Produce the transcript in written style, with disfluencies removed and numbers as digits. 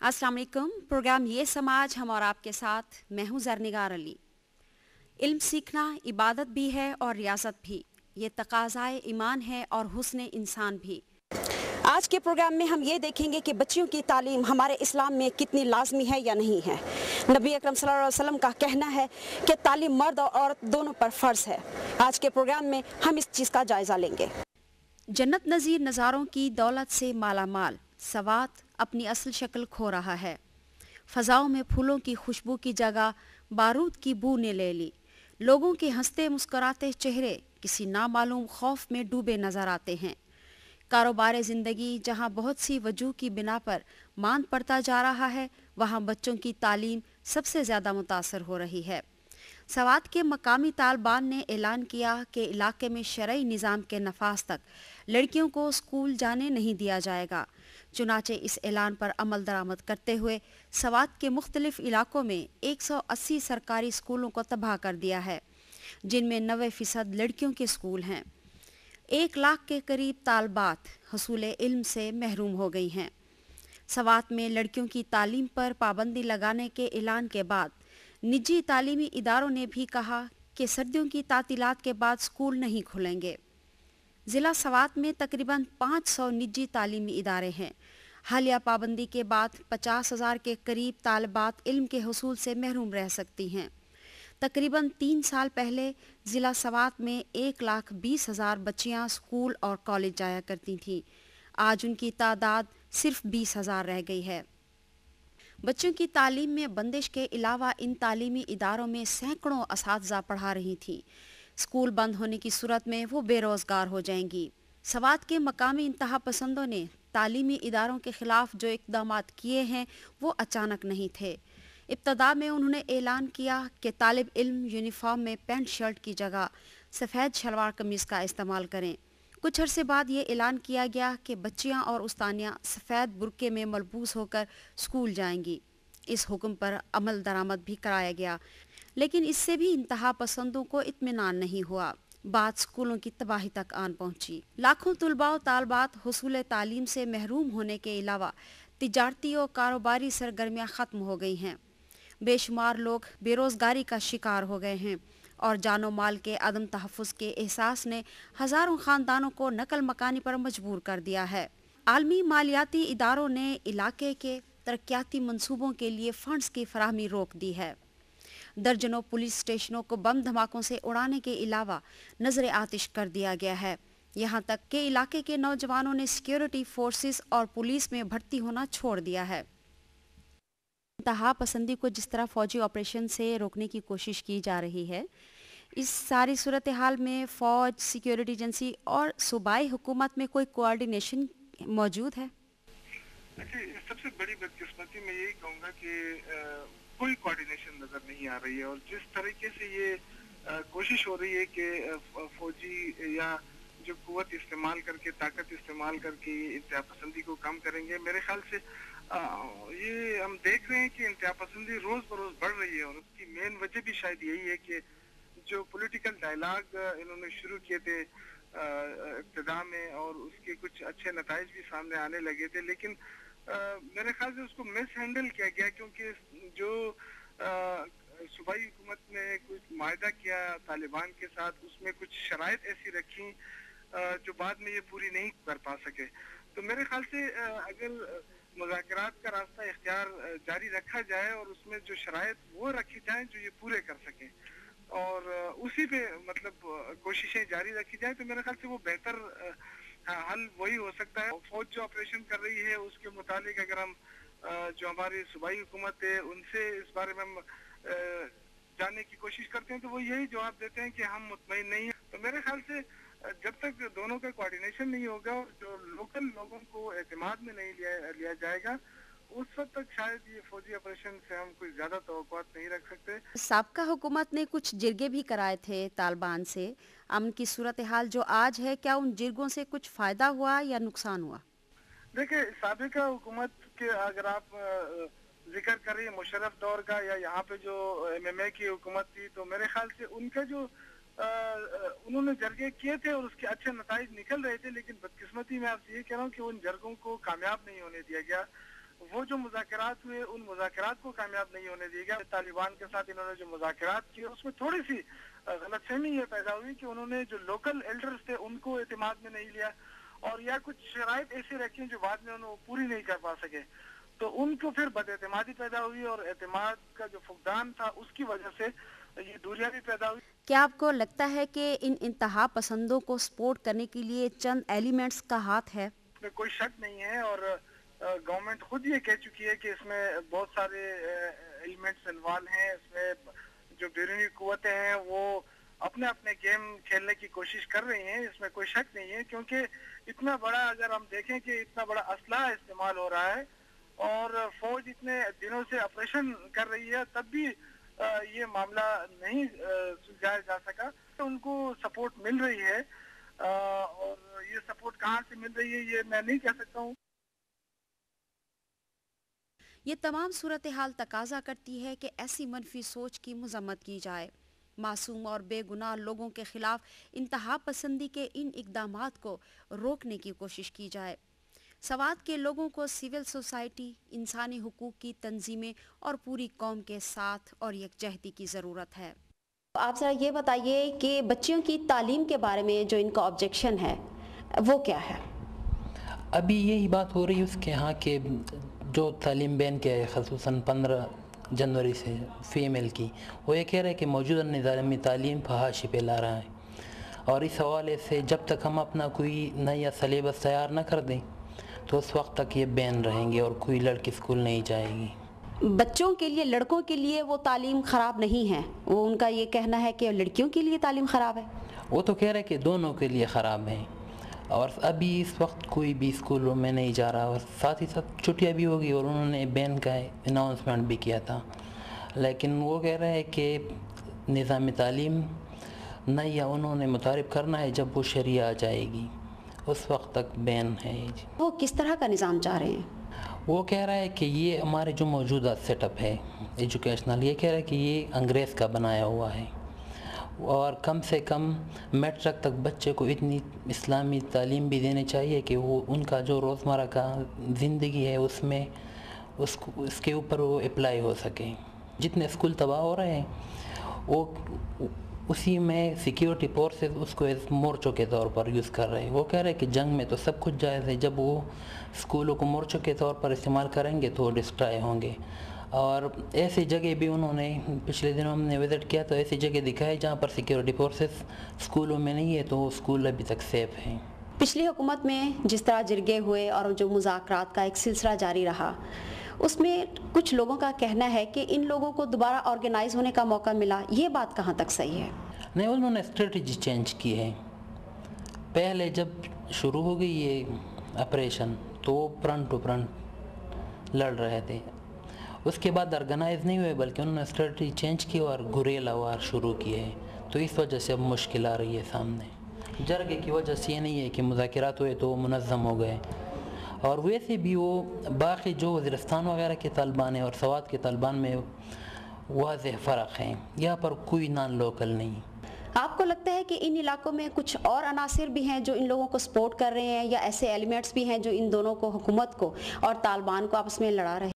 अस्सलाम वालेकुम। प्रोग्राम ये समाज हम और आपके साथ मैं हूँ ज़रनिगार अली। इल्म सीखना इबादत भी है और रियासत भी, ये तकाज़ाए ईमान है और हुस्न इंसान भी। आज के प्रोग्राम में हम ये देखेंगे कि बच्चियों की तालीम हमारे इस्लाम में कितनी लाजमी है या नहीं है। नबी अकरम सल्लल्लाहु अलैहि वसल्लम का कहना है कि तालीम मर्द और औरत दोनों पर फ़र्ज़ है। आज के प्रोग्राम में हम इस चीज़ का जायज़ा लेंगे। जन्नत नज़ीर नज़ारों की दौलत से माला माल सवात अपनी असल शक्ल खो रहा है। फ़ज़ाओं में फूलों की खुशबू की जगह बारूद की बू ने ले ली। लोगों के हंसते मुस्कुराते चेहरे किसी नामालूम खौफ में डूबे नज़र आते हैं। कारोबार ज़िंदगी जहाँ बहुत सी वजूह की बिना पर मांद पड़ता जा रहा है, वहाँ बच्चों की तालीम सबसे ज़्यादा मुतासर हो रही है। सवात के मकामी तालिबान ने ऐलान किया कि इलाके में शरई निज़ाम के नफाज तक लड़कियों को स्कूल जाने नहीं दिया जाएगा। चुनाचे इस ऐलान पर अमल दरामद करते हुए सवात के मुख्तलिफ इलाकों में 180 सरकारी स्कूलों को तबाह कर दिया है, जिनमें 90% लड़कियों के स्कूल हैं। 1 लाख के करीब तालबात हसूल इल्म से महरूम हो गई हैं। सवात में लड़कियों की तालीम पर पाबंदी लगाने के ऐलान के बाद निजी तालीमी इदारों ने भी कहा कि सर्दियों की तातीलात के बाद स्कूल नहीं खुलेंगे। ज़िला सवात में तकरीबन 500 निजी तालीमी इदारे हैं। हालिया पाबंदी के बाद 50,000 के करीब तालिबात इल्म के हसूल से महरूम रह सकती हैं। तकरीबन 3 साल पहले ज़िला सवात में 1,20,000 बच्चियां स्कूल और कॉलेज जाया करती थीं। आज उनकी तादाद सिर्फ 20,000 रह गई है। बच्चों की तालीम में बंदिश के अलावा इन तालीमी इदारों में सैकड़ों असातिज़ा पढ़ा रही थीं। स्कूल बंद होने की सूरत में वो बेरोज़गार हो जाएंगी। सवात के मकामी इंतहा पसंदों ने तालीमी इदारों के ख़िलाफ़ जो इक़दामात किए हैं वो अचानक नहीं थे। इब्तदा में उन्होंने ऐलान किया कि तालिब इल्म यूनिफॉर्म में पैंट शर्ट की जगह सफ़ेद शलवार कमीज़ का इस्तेमाल करें। कुछ अरसे बाद ये ऐलान किया गया कि बच्चियां और उस्तानियां सफ़ेद बुरके में मलबूस होकर स्कूल जाएंगी। इस हुक्म पर अमल दरामद भी कराया गया, लेकिन इससे भी इंतहा पसंदों को इत्मीनान नहीं हुआ। बात स्कूलों की तबाही तक आन पहुंची। लाखों तुलबा और तालबात हुसूल तालीम से महरूम होने के अलावा तिजारती और कारोबारी सरगर्मियाँ ख़त्म हो गई हैं। बेशुमार लोग बेरोज़गारी का शिकार हो गए हैं और जानो माल के अदम तहफ़्फ़ुज़ के एहसास ने हज़ारों ख़ानदानों को नकल मकानी पर मजबूर कर दिया है। आलमी मालियाती इदारों ने इलाके के तरक्याती मंसूबों के लिए फ़ंड्स की फराहमी रोक दी है। दर्जनों पुलिस स्टेशनों को बम धमाकों से उड़ाने के अलावा नजर आतिश कर दिया गया है। यहाँ तक कि इलाके के नौजवानों ने सिक्योरिटी फोर्सेस और पुलिस में भर्ती होना छोड़ दिया है। इंतहा पसंदी को जिस तरह फौजी ऑपरेशन से रोकने की कोशिश की जा रही है, इस सारी सूरत हाल में फ़ौज, सिक्योरिटी एजेंसी और सूबाई हुकूमत में कोई कोऑर्डिनेशन मौजूद है? देखिए, सबसे बड़ी बदकिस्मती मैं यही कहूँगा कि कोई कोऑर्डिनेशन नज़र नहीं आ रही है और जिस तरीके से ये कोशिश हो रही है कि फौजी या जो कुव्वत इस्तेमाल करके, ताकत इस्तेमाल करके इंतहा पसंदी को कम करेंगे, मेरे ख्याल से ये हम देख रहे हैं कि इंतहा पसंदी रोज़ बरोज़ बढ़ रही है और उसकी मेन वजह भी शायद यही है कि जो पॉलिटिकल डायलॉग इन्होंने शुरू किए थे इब्तिदा में और उसके कुछ अच्छे नताइज भी सामने आने लगे थे, लेकिन मेरे ख्याल से उसको मिस हैंडल किया गया क्योंकि जो सूबाई हुकूमत ने कुछ मायदा किया तालिबान के साथ, उसमें कुछ शराइत ऐसी रखी जो बाद में ये पूरी नहीं कर पा सके। तो मेरे ख्याल से अगर मुज़ाकरात का रास्ता इख्तियार जारी रखा जाए और उसमें जो शराइत वो रखी जाए जो ये पूरे कर सकें और उसी पे मतलब कोशिशें जारी रखी जाए, तो मेरे ख्याल से वो बेहतर हल वही हो सकता है। फौज जो ऑपरेशन कर रही है उसके मुतालिक अगर हम जो हमारी सूबाई हुकूमत है उनसे इस बारे में हम जानने की कोशिश करते हैं तो वो यही जवाब देते हैं कि हम मुतमईन नहीं हैं। तो मेरे ख्याल से जब तक दोनों का कोऑर्डिनेशन नहीं होगा और जो लोकल लोगों को एतमाद में नहीं लिया जाएगा, उस वक्त तक शायद ये फौजी ऑपरेशन से हम कोई ज्यादा तवक्कुआत नहीं रख सकते। साबका हुकूमत ने कुछ जिरगे भी कराए थे तालिबान से। अमन की सूरत हाल जो आज है, क्या उन जिरगों से कुछ फायदा हुआ या नुकसान हुआ? देखिए, साबिका हुकूमत के अगर आप जिक्र करें मुशर्रफ दौर का या यहाँ पे जो MMA की हुकूमत थी, तो मेरे ख्याल से उनका जो उन्होंने जरगे किए थे और उसके अच्छे नताइज निकल रहे थे, लेकिन बदकिस्मती मैं आपसे ये कह रहा हूँ कि उन जरगों को कामयाब नहीं होने दिया गया। وہ جو مذاکرات ہوئے ان مذاکرات کو کامیاب نہیں ہونے دیا گیا. طالبان کے ساتھ انہوں نے جو مذاکرات کیے اس میں تھوڑی سی غلط فہمی یہ پیدا ہوئی کہ انہوں نے جو لوکل ایلڈرز تھے ان کو اعتماد میں نہیں لیا, اور یا کچھ شرائط ایسی رکھی جو بعد میں انہوں پوری نہیں کر پا سکے, تو ان کو پھر بد اعتمادی پیدا ہوئی, اور اعتماد کا جو فقدان تھا اس کی وجہ سے یہ دوریاں بھی پیدا ہوئی. کیا آپ کو لگتا ہے کہ ان انتہا پسندوں کو سپورٹ کرنے کے لیے چند ایلیمنٹس کا ہاتھ ہے؟ اس میں کوئی شک نہیں ہے, اور گورنمنٹ خود یہ کہہ چکی ہے کہ اس میں بہت سارے ایلیمنٹس انوالو ہیں. اس میں جو بیرونی قوتیں ہیں وہ اپنے اپنے گیم کھیلنے کی کوشش کر رہی ہیں, اس میں کوئی شک نہیں ہے, کیونکہ اتنا بڑا, اگر ہم دیکھیں کہ اتنا بڑا اسلحہ استعمال ہو رہا ہے اور فوج اتنے دنوں سے آپریشن کر رہی ہے, تب بھی یہ معاملہ نہیں سلجھایا جا سکا. ان کو سپورٹ مل رہی ہے, اور یہ سپورٹ کہاں سے مل رہی ہے یہ میں نہیں کہہ سکتا ہوں. یہ تمام صورتحال تقاضا کرتی ہے کہ ایسی منفی سوچ کی مذمت کی جائے. معصوم اور بے گناہ لوگوں کے خلاف انتہا پسندی کے ان اقدامات کو روکنے کی کوشش کی جائے. سوات کے لوگوں کو سول سوسائٹی, انسانی حقوق کی تنظیمیں اور پوری قوم کے ساتھ اور یکجہتی کی ضرورت ہے. آپ ذرا یہ بتائیے کہ بچیوں کی تعلیم کے بارے میں جو ان کا آبجیکشن ہے وہ کیا ہے؟ ابھی یہی بات ہو رہی ہے اس کے ہاں کہ جو تعلیم بین کیا ہے خصوصاً 15 جنوری سے فیمیل کی, وہ یہ کہہ رہے ہیں کہ موجودہ نظام تعلیم فحاشی پہ لا رہا ہے, اور اس حوالے سے جب تک ہم اپنا کوئی نیا سلیبس تیار نہ کر دیں تو اس وقت تک یہ بین رہیں گے اور کوئی لڑکی اسکول نہیں جائے گی. بچوں کے لیے, لڑکوں کے لیے وہ تعلیم خراب نہیں ہے, وہ ان کا یہ کہنا ہے کہ لڑکیوں کے لیے تعلیم خراب ہے. وہ تو کہہ رہے ہیں کہ دونوں کے لیے خراب ہیں, اور ابھی اس وقت کوئی بھی اسکولوں میں نہیں جا رہا, اور ساتھ ہی ساتھ چھٹیاں بھی ہوگی, اور انہوں نے بین کا اناؤنسمنٹ بھی کیا تھا. لیکن وہ کہہ رہے ہیں کہ نظام تعلیم نیا انہوں نے متعارف کرنا ہے جب وہ شریعہ آ جائے گی, اس وقت تک بین ہے. وہ کس طرح کا نظام چاہ رہے ہیں؟ وہ کہہ رہا ہے کہ یہ ہمارے جو موجودہ سیٹ اپ ہے ایجوکیشنل, یہ کہہ رہا ہے کہ یہ انگریز کا بنایا ہوا ہے, اور کم سے کم میٹرک تک بچے کو اتنی اسلامی تعلیم بھی دینی چاہیے کہ وہ ان کا جو روزمرہ کا زندگی ہے اس میں اس کے اوپر وہ اپلائی ہو سکے. جتنے اسکول تباہ ہو رہے ہیں وہ اسی میں سیکیورٹی فورسز اس کو ایک مورچوں کے طور پر یوز کر رہے ہیں. وہ کہہ رہے ہیں کہ جنگ میں تو سب کچھ جائز ہے, جب وہ اسکولوں کو مورچوں کے طور پر استعمال کریں گے تو وہ ڈسٹرائے ہوں گے. اور ایسی جگہ بھی انہوں نے پچھلے دنوں ہم نے وزٹ کیا تو ایسی جگہ دکھائے جہاں پر سیکیورٹی فورسز اسکولوں میں نہیں ہے, تو وہ اسکول ابھی تک سیف ہیں. پچھلی حکومت میں جس طرح جرگے ہوئے اور جو مذاکرات کا ایک سلسلہ جاری رہا, اس میں کچھ لوگوں کا کہنا ہے کہ ان لوگوں کو دوبارہ آرگنائز ہونے کا موقع ملا, یہ بات کہاں تک صحیح ہے؟ نہیں, انہوں نے اسٹریٹجی چینج کی ہے. پہلے جب شروع ہو گئی یہ آپریشن تو وہ فرنٹ ٹو فرنٹ لڑ رہے تھے, اس کے بعد آرگنائز نہیں ہوئے بلکہ انہوں نے اسٹریٹجی چینج کی اور گریلا وار شروع کیے ہیں, تو اس وجہ سے اب مشکل آ رہی ہے سامنے. جرگے کی وجہ سے یہ نہیں ہے کہ مذاکرات ہوئے تو وہ منظم ہو گئے, اور ویسے بھی وہ باقی جو وزیرستان وغیرہ کے طالبان ہیں اور سوات کے طالبان میں واضح فرق ہیں, یہاں پر کوئی نان لوکل نہیں. آپ کو لگتا ہے کہ ان علاقوں میں کچھ اور عناصر بھی ہیں جو ان لوگوں کو سپورٹ کر رہے ہیں, یا ایسے ایلیمنٹس بھی ہیں جو ان دونوں کو, حکومت کو اور طالبان کو آپس میں لڑا رہے ہیں؟